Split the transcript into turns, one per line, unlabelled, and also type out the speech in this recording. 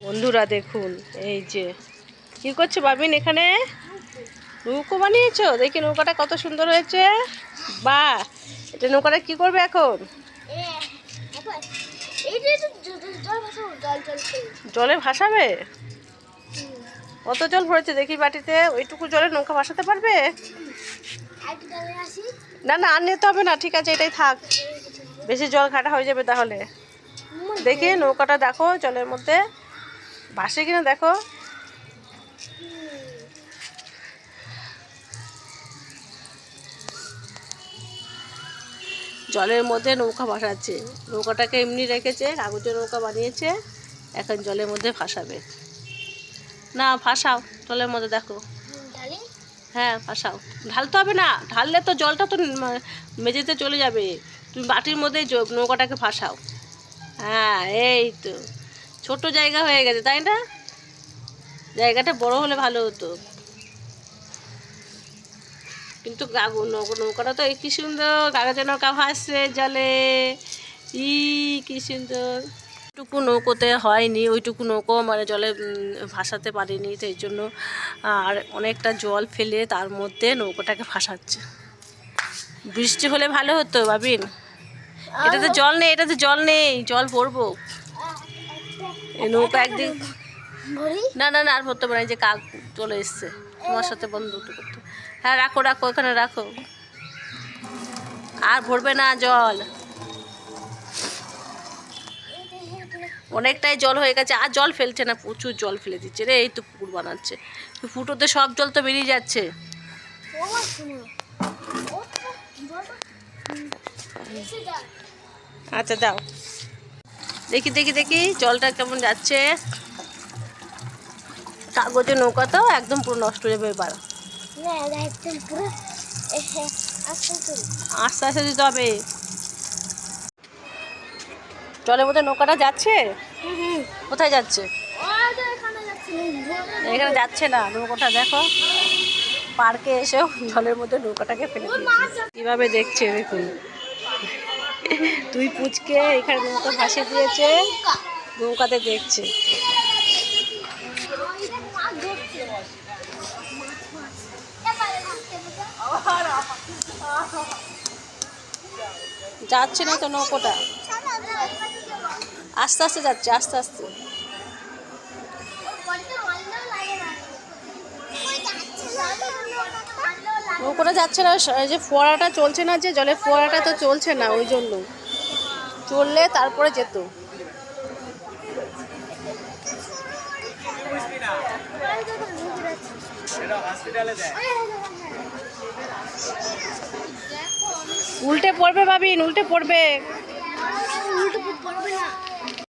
বন্ধুরা দেখুন, এই যে কি করছো বাবিন, এখানে নৌকো বানিয়েছো। দেখি নৌকাটা কত সুন্দর হয়েছে। বাহ, এটা নৌকাটা কি করবে এখন? জলে ভাসাবে। কত জল ভরেছে দেখি বাটিতে, ওইটুকু জলে নৌকা ভাসাতে পারবে? না না, আর নিতে হবে না, ঠিক আছে এটাই থাক, বেশি জল ঘাটা হয়ে যাবে তাহলে। দেখি নৌকাটা দেখো জলের মধ্যে ভাসে কিনা দেখো। জলের মধ্যে নৌকা ভাসাচ্ছে, নৌকাটাকে এমনি রেখেছে, কাগজের নৌকা বানিয়েছে, এখন জলের মধ্যে ভাসাবে। না ভাসাও জলের মধ্যে, দেখো। হ্যাঁ ভাসাও, ঢালতে হবে না, ঢাললে তো জলটা তো মেঝেতে চলে যাবে। তুমি বাটির মধ্যে নৌকাটাকে ভাসাও। হ্যাঁ এই তো, ছোট জায়গা হয়ে গেছে তাই না? জায়গাটা বড় হলে ভালো হতো। কিন্তু নৌকাটা তো কি সুন্দর, কাগজের নৌকা ভাসছে জলে। কি সুন্দর। ওইটুকু নৌকোতে হয়নি, ওইটুকু নৌকো মানে জলে ভাসাতে পারিনি, সেই জন্য আর অনেকটা জল ফেলে তার মধ্যে নৌকোটাকে ভাসাচ্ছে। বৃষ্টি হলে ভালো হতো বাবিন। এটাতে জল নেই, এটাতে জল নেই, জল ভরবো। এই নৌকা একদিন, না না না আর ভরতে পারে, যে কাক চলে এসছে তোমার সাথে বন্ধুত্ব করতে। হ্যাঁ রাখো রাখো, ওখানে রাখো, আর ভরবে না জল। অনেকটাই জল হয়ে গেছে, আর জল ফেলছে না, প্রচুর জল ফেলে দিচ্ছে রে। এই তো পুকুর বানাচ্ছে, ফুটোতে সব জল তো বেরিয়ে যাচ্ছে। আচ্ছা দাও, দেখি দেখি দেখি জলটা কেমন যাচ্ছে। কাগজের নৌকা তো একদম পুরো নষ্ট হয়ে যাবে এবার। আস্তে আস্তে দিতে হবে। জলের মধ্যে নৌকাটা যাচ্ছে। কোথায় যাচ্ছে? এখানে যাচ্ছে না, নৌকাটা দেখো পার্কে এসেও জলের মধ্যে নৌকাটাকে ফেলে দিয়েছে। কিভাবে দেখছে দেখুন, তুই পুচকে এখানে নৌকা ভাসিয়ে দিয়েছে, নৌকাতে দেখছে। যাচ্ছে না তো নৌকোটা, আস্তে আস্তে যাচ্ছে, আস্তে আস্তে। নৌকোটা যাচ্ছে না, যে ফোয়ারাটা চলছে না, যে জলের ফোয়ারাটা তো চলছে না, ওই জন্য। চললে তারপরে যেত। উল্টে পড়বে বাবিন, উল্টে পড়বে।